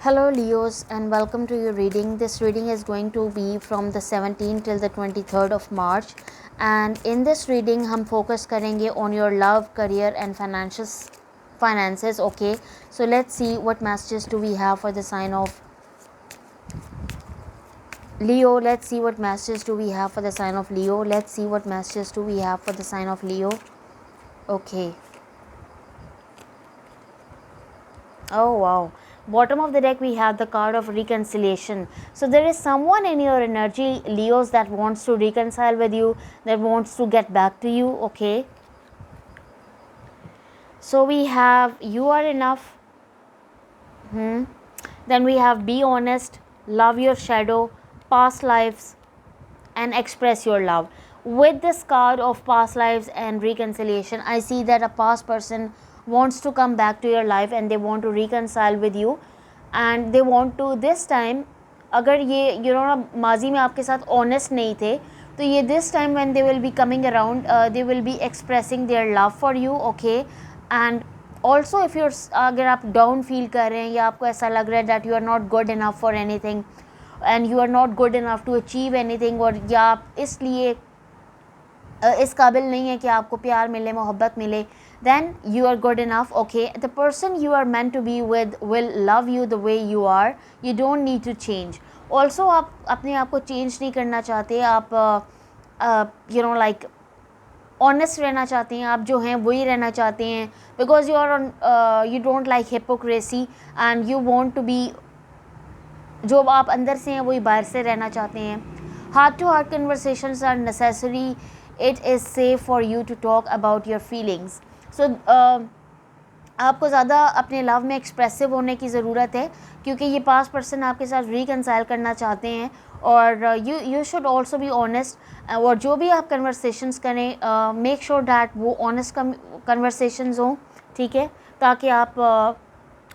Hello Leos and welcome to your reading. This reading is going to be from the 17th till the 23rd of March, and in this reading हम focus करेंगे on your love, career and finances. Okay, so let's see what messages do we have for the sign of Leo. Let's see what messages do we have for the sign of Leo. Let's see what messages do we have for the sign of Leo. Okay. Oh wow. Bottom of the deck we have the card of reconciliation. So there is someone in your energy, Leos, that wants to reconcile with you, that wants to get back to you. Okay. So we have you are enough. Then we have be honest, love your shadow, past lives and express your love. With this card of past lives and reconciliation, I see that a past person wants to come back to your life and they want to reconcile with you, and they want to this time, अगर ये ना माजी में आपके साथ honest नहीं थे, तो ये this time when they will be coming around, they will be expressing their love for you. Okay. And also if your अगर आप डाउन फील कर रहे हैं या आपको ऐसा लग रहा है that you are not good enough for anything and you are not good enough to achieve anything, और या आप इसलिए इस काबिल नहीं है कि आपको प्यार मिले, मोहब्बत मिले, then you are good enough. Okay, the person you are meant to be with will love you the way you are. You don't need to change. Also आप अपने आप को चेंज नहीं करना चाहते, आप लाइक ऑनेस्ट रहना चाहते हैं, आप जो हैं वही रहना चाहते हैं, because you don't like hypocrisy and you want to be, जो आप अंदर से हैं वही बाहर से रहना चाहते हैं. Heart to heart conversations are necessary. It is safe for you to talk about your feelings. So आपको ज़्यादा अपने लव में एक्सप्रेसिव होने की ज़रूरत है, क्योंकि ये पास्ट पर्सन आपके साथ रिकनसाइल करना चाहते हैं, और you should also be honest. और जो भी आप कन्वर्सेशंस करें, मेक श्योर डैट वो ऑनेस्ट कन्वर्सेशंस हों, ठीक है, ताकि आप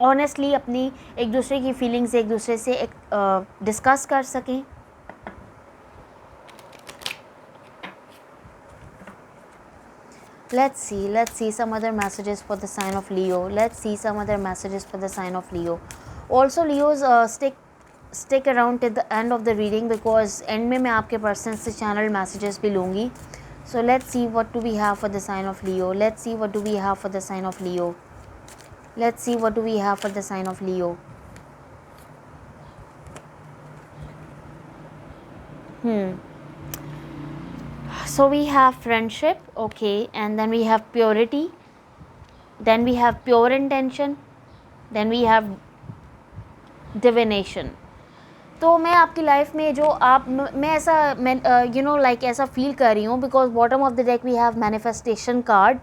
ऑनेस्टली अपनी एक दूसरे की फीलिंग्स एक दूसरे से डिस्कस कर सकें. Let's see some other messages for the sign of Leo. Let's see some other messages for the sign of Leo. Also Leos, stick around till the end of the reading, because end में मैं आपके person से channel messages भी लूँगी. So let's see what do we have for the sign of Leo. Let's see what do we have for the sign of Leo. Let's see what do we have for the sign of Leo. So we have friendship, okay, and then we have purity, then we have pure intention, then we have divination. तो मैं आपकी life में जो आप मैं ऐसा like ऐसा feel कर रही हूँ, because bottom of the deck we have manifestation card.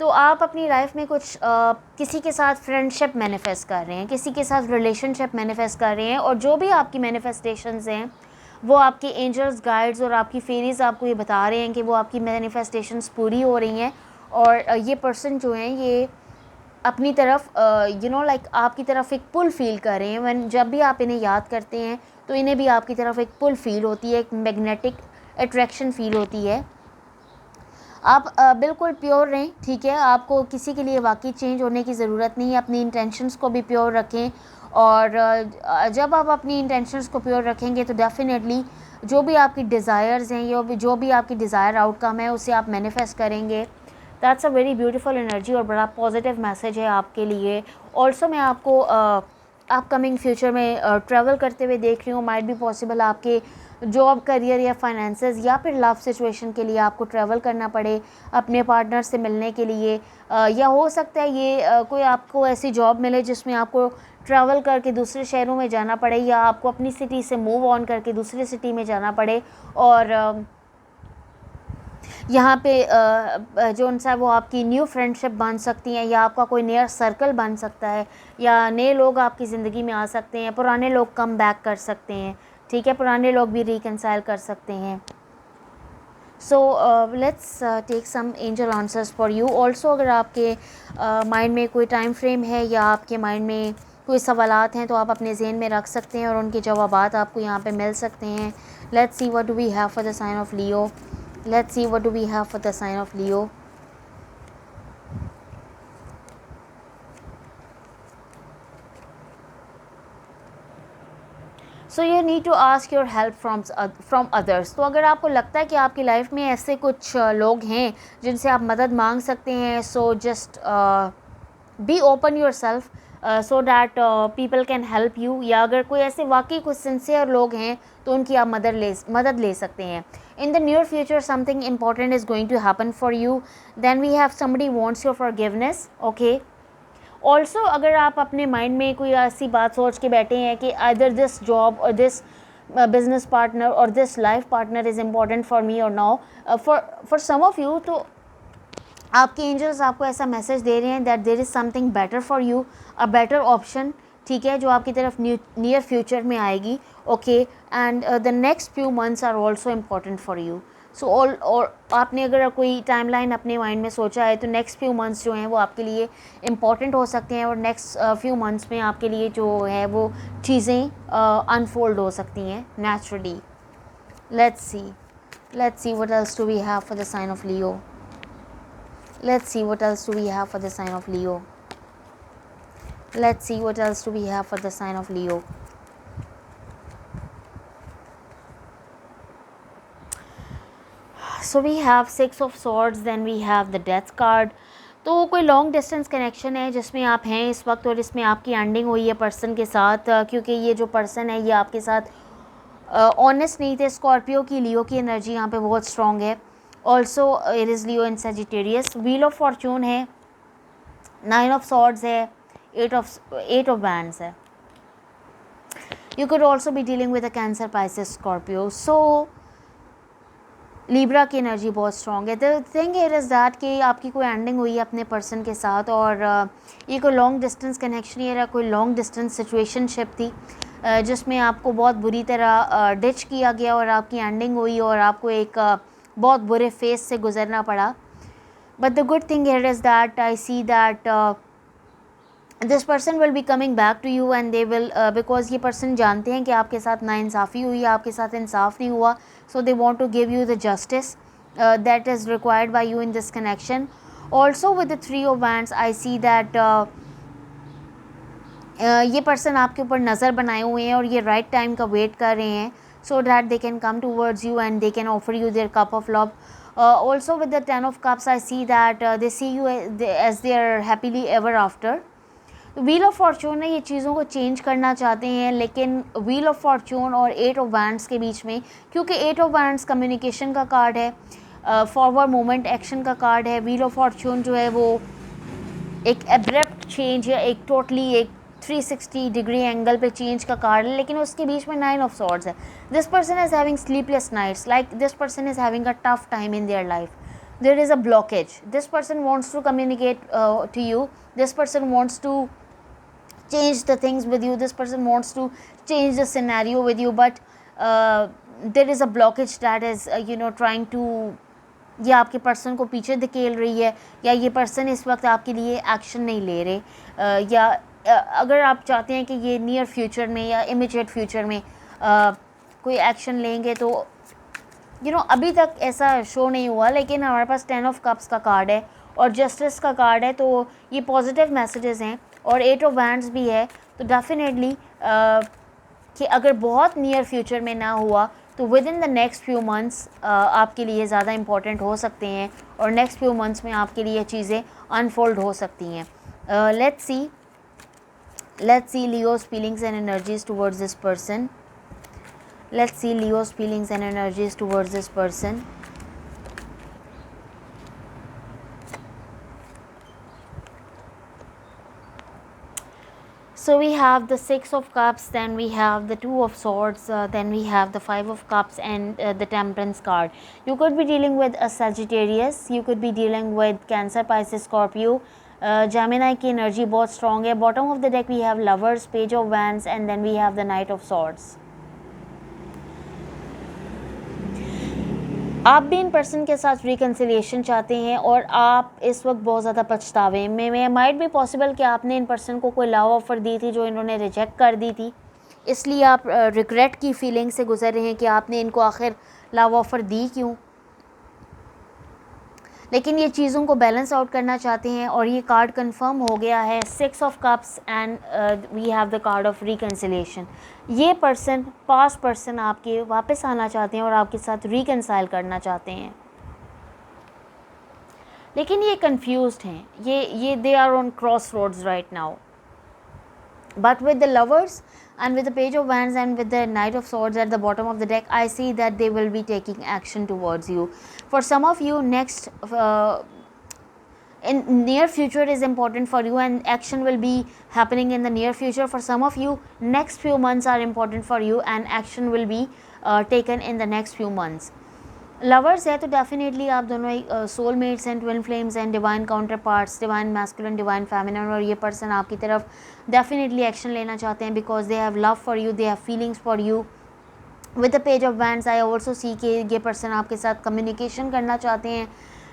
तो आप अपनी लाइफ में कुछ किसी के साथ फ्रेंडशिप मैनिफेस्ट कर रहे हैं, किसी के साथ रिलेशनशिप मैनिफेस्ट कर रहे हैं, और जो भी आपकी मैनिफेस्टेशंस हैं वो आपके एंजल्स, गाइड्स और आपकी फेरीज आपको ये बता रहे हैं कि वो आपकी मैनिफेस्टेशंस पूरी हो रही हैं, और ये पर्सन जो हैं ये अपनी तरफ लाइक आपकी तरफ एक पुल फील कर रहे हैं. व्हेन जब भी आप इन्हें याद करते हैं तो इन्हें भी आपकी तरफ एक पुल फील होती है, एक मैग्नेटिक अट्रैक्शन फील होती है. आप बिल्कुल प्योर रहें, ठीक है, आपको किसी के लिए वाकई चेंज होने की ज़रूरत नहीं है. अपनी इंटेंशंस को भी प्योर रखें, और जब आप अपनी इंटेंशंस को प्योर रखेंगे तो डेफिनेटली जो भी आपकी डिज़ायर्स हैं, जो भी आपकी डिज़ायर आउटकम है उसे आप मैनिफेस्ट करेंगे. That's a very beautiful energy और बड़ा पॉजिटिव मैसेज है आपके लिए. ऑल्सो मैं आपको अपकमिंग फ्यूचर में ट्रैवल करते हुए देख रही हूँ. माइट बी पॉसिबल आपके जॉब, करियर या फाइनेंसेस या फिर लव सिचुएशन के लिए आपको ट्रैवल करना पड़े अपने पार्टनर से मिलने के लिए, या हो सकता है ये कोई आपको ऐसी जॉब मिले जिसमें आपको ट्रैवल करके दूसरे शहरों में जाना पड़े, या आपको अपनी सिटी से मूव ऑन करके दूसरी सिटी में जाना पड़े, और यहाँ पे जो उनसे वो आपकी न्यू फ्रेंडशिप बन सकती हैं, या आपका कोई नया सर्कल बन सकता है, या नए लोग आपकी ज़िंदगी में आ सकते हैं, पुराने लोग कम बैक कर सकते हैं, ठीक है, पुराने लोग भी रिकनसाइल कर सकते हैं. So let's take some angel answers for you. Also अगर आपके माइंड में कोई टाइम फ्रेम है या आपके माइंड में कोई सवालात हैं तो आप अपने जहन में रख सकते हैं और उनके जवाबात आपको यहाँ पे मिल सकते हैं. Let's see what do we have for the sign of Leo. Let's see what do we have for the sign of Leo. So you need to ask your help from others. तो अगर आपको लगता है कि आपकी life में ऐसे कुछ लोग हैं जिनसे आप मदद मांग सकते हैं, so just be open your self so that people can help you. या अगर कोई ऐसे वाकई कुछ सिंसियर लोग हैं तो उनकी आप मदद ले सकते हैं। In the near future something important is going to happen for you, then we have somebody wants your forgiveness, okay। Also अगर आप अपने माइंड में कोई ऐसी बात सोच के बैठे हैं कि आइदर दिस जॉब और दिस बिजनेस पार्टनर और this life partner is important for me और now for some of you, तो आपके एंजल्स आपको ऐसा मैसेज दे रहे हैं that there is something better for you, a better option, ठीक है, जो आपकी तरफ नियर फ्यूचर में आएगी, okay. And the next few months are also important for you. So और आपने अगर कोई टाइमलाइन अपने माइंड में सोचा है तो नेक्स्ट फ्यू मंथ्स जो हैं वो आपके लिए इम्पॉर्टेंट हो सकते हैं, और नेक्स्ट फ्यू मंथ्स में आपके लिए जो है वो चीज़ें अनफोल्ड हो सकती हैं naturally. Let's see what else do we have for the sign of Leo. Let's see what else do we have for the sign of Leo. Let's see what else do we have for the sign of Leo. So we have Six of Swords, then we have the Death card. तो कोई long distance connection है जिसमें आप हैं इस वक्त, और इसमें आपकी एंडिंग हुई है पर्सन के साथ, क्योंकि ये जो पर्सन है ये आपके साथ ऑनेस्ट नहीं थे। स्कॉर्पियो की, लियो की एनर्जी यहाँ पे बहुत स्ट्रॉन्ग है। Also it is Leo in Sagittarius. Wheel of Fortune है, 9 ऑफ सॉर्ड्स है, 8 ऑफ बैंड्स है। You could also be dealing with a cancer, Pisces, Scorpio. So Libra की एनर्जी बहुत स्ट्रॉन्ग है। The thing it is that कि आपकी कोई ending हुई है अपने पर्सन के साथ, और ये कोई लॉन्ग डिस्टेंस कनेक्शन या कोई लॉन्ग डिस्टेंस सिचुएशनशिप थी जिसमें आपको बहुत बुरी तरह डिच किया गया और आपकी एंडिंग हुई और आपको एक बहुत बुरे फेस से गुजरना पड़ा। But the good thing here is that I see that this person will be coming back to you and they will, because ये पर्सन जानते हैं कि आपके साथ नाइंसाफ़ी हुई है, आपके साथ इंसाफ नहीं हुआ, so they want to give you the justice that is required by you in this connection. Also with the 3 of wands I see that ये पर्सन आपके ऊपर नज़र बनाए हुए हैं और ये राइट टाइम का वेट कर रहे हैं, so that they can come towards you and they can offer you their cup of love. Also with the 10 of cups I see that they see you as they are happily ever after. Wheel of Fortune है, ये चीज़ों को change करना चाहते हैं, लेकिन wheel of Fortune और 8 of wands के बीच में, क्योंकि 8 ऑफ वैंड्स कम्युनिकेशन का कार्ड है, फॉरवर्ड मूवमेंट एक्शन का कार्ड है। व्हील ऑफ फॉर्चून जो है वो एक एब्रप्ट चेंज या एक टोटली एक 360 डिग्री एंगल पे चेंज का कार्ड है, लेकिन उसके बीच में 9 ऑफ सॉर्ड्स है। This person is having sleepless nights, like this person is having a tough time in their life. There is a blockage. This person wants to communicate to you, this person wants to change the things with you, this person wants to change the scenario with you, but there is a blockage that is trying to, ये आपके person को पीछे धकेल रही है, या ये person इस वक्त आपके लिए एक्शन नहीं ले रहे, या अगर आप चाहते हैं कि ये नियर फ्यूचर में या इमीडिएट फ्यूचर में कोई एक्शन लेंगे, तो अभी तक ऐसा शो नहीं हुआ, लेकिन हमारे पास 10 ऑफ कप्स का कार्ड है और जस्टिस का कार्ड है, तो ये पॉजिटिव मैसेजेस हैं, और 8 ऑफ वैंड्स भी है। तो डेफिनेटली कि अगर बहुत नियर फ्यूचर में ना हुआ तो with in the next few months आपके लिए ज़्यादा इम्पॉर्टेंट हो सकते हैं, और नेक्स्ट फ्यू मंथ्स में आपके लिए चीज़ें अनफोल्ड हो सकती हैं। Let's see Leo's feelings and energies towards this person. Let's see Leo's feelings and energies towards this person. So we have the 6 of cups, then we have the 2 of swords, then we have the 5 of cups and the temperance card. You could be dealing with a Sagittarius, you could be dealing with Cancer, Pisces, Scorpio. Gemini की energy बहुत strong है। Bottom of the deck we have lovers, page of wands and then we have the knight of swords. आप भी इन person के साथ reconciliation चाहते हैं और आप इस वक्त बहुत ज़्यादा पछतावे में माइट भी पॉसिबल कि आपने इन पर्सन को कोई लव ऑफ़र दी थी जो इन्होंने रिजेक्ट कर दी थी, इसलिए आप रिग्रेट की फीलिंग से गुजर रहे हैं कि आपने इनको आखिर लव ऑफ़र दी क्यों। लेकिन ये चीज़ों को बैलेंस आउट करना चाहते हैं। और ये कार्ड कंफर्म हो गया है, 6 of cups and we have the card of reconciliation. ये पर्सन, पास्ट पर्सन आपके वापस आना चाहते हैं और आपके साथ रिकन्साइल करना चाहते हैं, लेकिन ये कंफ्यूज्ड हैं, ये they are on cross roads right now. But with the lovers and with the page of wands and with the knight of swords at the bottom of the deck, I see that they will be taking action towards you. For some of you, next in near future is important for you, and action will be happening in the near future. For some of you, next few months are important for you and action will be taken in the next few months. Lovers है तो definitely आप दोनों soulmates and twin flames and divine counter parts, divine masculine, divine feminine, और ये person आपकी तरफ definitely action लेना चाहते हैं because they have love for you, they have feelings for you. With the page of wands I also see के ये person आपके साथ कम्युनिकेशन करना चाहते हैं,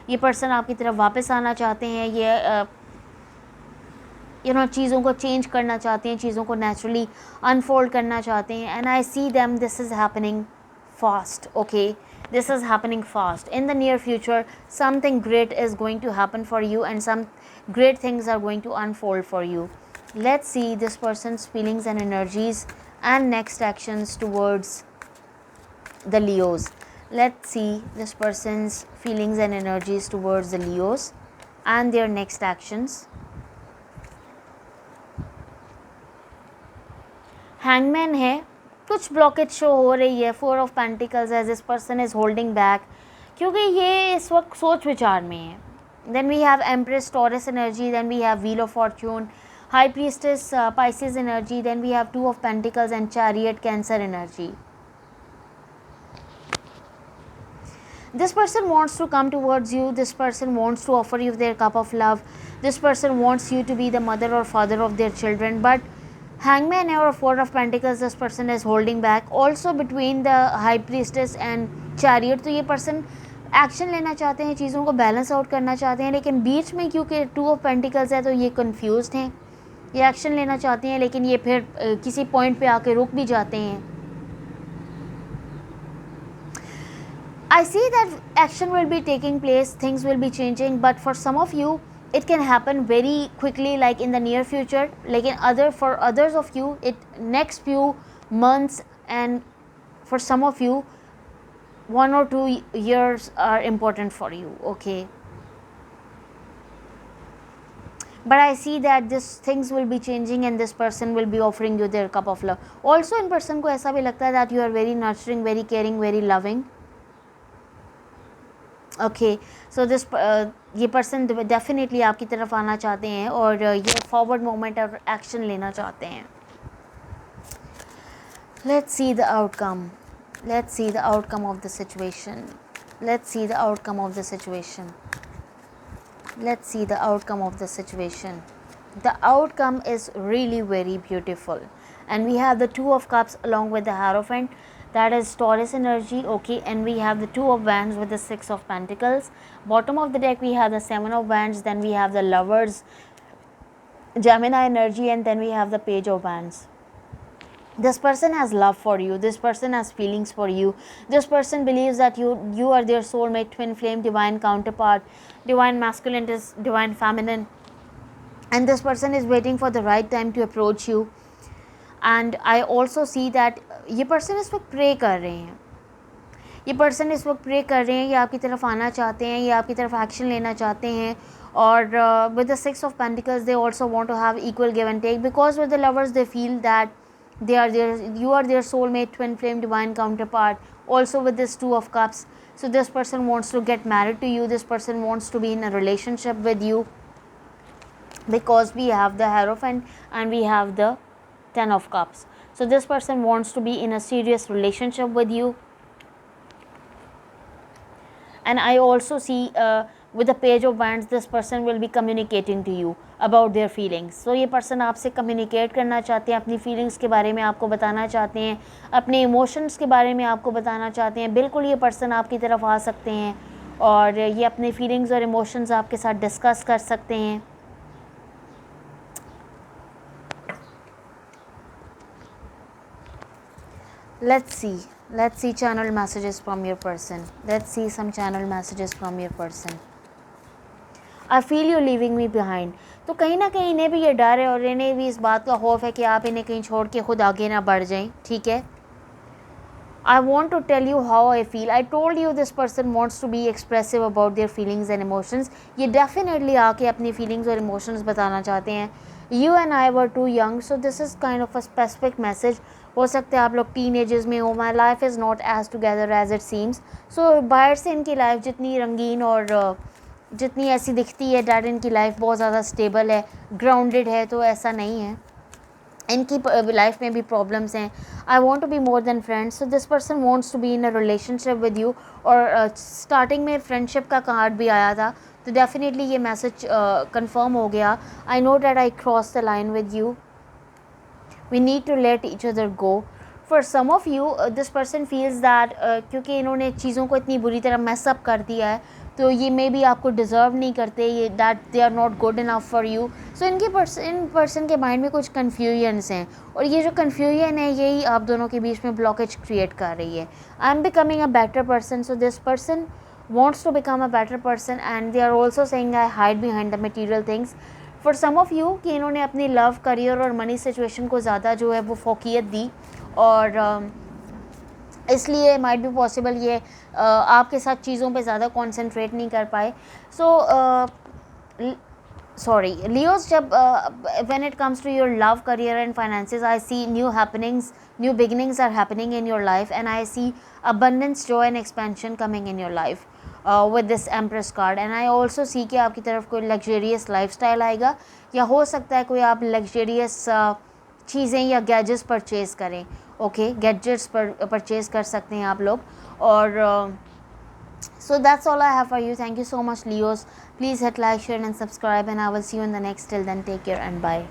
ये पर्सन आपकी तरफ वापस आना चाहते हैं, ये चीज़ों को चेंज करना चाहते हैं, चीज़ों को नेचुरली अनफोल्ड करना चाहते हैं। And I see them, this is happening fast, okay, this is happening fast. In the near future, something great is going to happen for you and some great things are going to unfold for you. Let's see this person's feelings and energies and next actions towards the Leos. Let's see this person's feelings and energies towards the Leos and their next actions. Hangman है, कुछ blockage show हो रही है, 4 of pentacles है, this person is holding back क्योंकि ये इस वक्त सोच विचार में है। Then we have empress Taurus energy, then we have wheel of fortune, high priestess Pisces energy, then we have 2 of pentacles and chariot Cancer energy. This person wants to come towards you, this person wants to offer you their cup of love, this person wants you to be the mother or father of their children, but Hangman or 4 of Pentacles, this person is holding back. Also between the High Priestess and Chariot, तो ये person action लेना चाहते हैं, चीज़ों को balance out करना चाहते हैं, लेकिन बीच में क्योंकि 2 ऑफ पेंटिकल्स है तो ये कन्फ्यूज्ड हैं, ये एक्शन लेना चाहते हैं लेकिन ये फिर किसी पॉइंट पे आके रुक भी जाते हैं। I see that action will be taking place, things will be changing, but for some of you it can happen very quickly, like in the near future, lekin for others of you it next few months, and for some of you 1 or 2 years are important for you, okay, but I see that this things will be changing and this person will be offering you their cup of love. Also in person को ऐसा भी लगता है that you are very nurturing, very caring, very loving, okay, so this ये person definitely आपकी तरफ आना चाहते हैं और ये फॉरवर्ड मोमेंट और एक्शन लेना चाहते हैं। Let's see the outcome, let's see the outcome of the situation, let's see the outcome of the situation, let's see the outcome of the situation. The outcome is really very beautiful and we have the 2 of cups along with the Hierophant, that is Taurus energy, okay, and we have the 2 of wands with the 6 of pentacles. Bottom of the deck we have the 7 of wands, then we have the lovers, Gemini energy, and then we have the page of wands. This person has love for you, this person has feelings for you, this person believes that you are their soulmate, twin flame, divine counterpart, divine masculine, divine feminine, and this person is waiting for the right time to approach you. And I also see that ये person इस वक्त pray कर रहे हैं, ये person इस वक्त pray कर रहे हैं, ये आपकी तरफ आना चाहते हैं, ये आपकी तरफ एक्शन लेना चाहते हैं। और with the 6 of pentacles they also want to have equal give and take, because with the lovers they feel that you are their soulmate, twin flame, divine counterpart. Also with this 2 of cups, so this person wants to get married to you, this person wants to be in a relationship with you, because we have the Hierophant and we have the 10 of cups. So this person wants to be in a serious relationship with you. And I also see with the page of wands, this person will be communicating to you about their feelings. So ये person आपसे communicate करना चाहते हैं, अपनी feelings के बारे में आपको बताना चाहते हैं, अपने emotions के बारे में आपको बताना चाहते हैं। बिल्कुल ये person आपकी तरफ आ सकते हैं और ये अपने feelings और emotions आपके साथ discuss कर सकते हैं। Let's see channel messages from your person. Let's see some channel messages from your person. I feel you living me behind. तो कहीं ना कहीं इन्हें भी ये डर है और इन्हें भी इस बात का खौफ है कि आप इन्हें कहीं छोड़ के खुद आगे ना बढ़ जाएं, ठीक है। I want to tell you how I feel. I told you this person wants to be expressive about their feelings and emotions. ये definitely आके अपनी feelings और emotions बताना चाहते हैं। You and I were too young, so this is kind of a specific message. हो सकता है आप लोग teenagers में हो। My life is not as together as it seems. So बाहर से इनकी life जितनी रंगीन और जितनी ऐसी दिखती है, डैड इनकी लाइफ बहुत ज़्यादा स्टेबल है, ग्राउंडेड है, तो ऐसा नहीं है। इनकी लाइफ में भी प्रॉब्लम्स हैं। I want to be more than friends, so this person wants to be in a relationship with you. और स्टार्टिंग में फ्रेंडशिप का कार्ड भी आया था, तो डेफिनेटली ये मैसेज कंफर्म हो गया। I know that I cross the line with you, we need to let each other go. For some of you this person feels that क्योंकि इन्होंने चीज़ों को इतनी बुरी तरह मैसअप कर दिया है, तो ये मे बी आपको डिज़र्व नहीं करते, ये that they are not good enough for you. So इन पर्सन के माइंड में कुछ कन्फ्यूजन्स हैं, और ये जो कन्फ्यूजन है यही आप दोनों के बीच में ब्लॉकेज क्रिएट कर रही है। I am becoming a better person, so this person wants to become a better person, and they are also saying I hide behind the material things. For some of you कि इन्होंने अपनी love, career और money situation को ज़्यादा जो है वो फोकियत दी, और इसलिए माइट बी पॉसिबल ये आपके साथ चीज़ों पे ज़्यादा कॉन्सेंट्रेट नहीं कर पाए। सो sorry Leos, जब when it comes to your love, career and finances, I see new happenings, new beginnings are happening in your life, and I see abundance, joy and expansion coming in your life with this Empress card. And I also see कि आपकी तरफ कोई luxurious lifestyle आएगा, या हो सकता है कोई आप luxurious चीज़ें या गैजेट्स परचेज़ करें। ओके, गैजेट्स परचेज़ कर सकते हैं आप लोग। और so that's all I have for you. Thank you so much, Leos. Please hit like, share and subscribe, and I will see you in the next. Till then, take care and bye.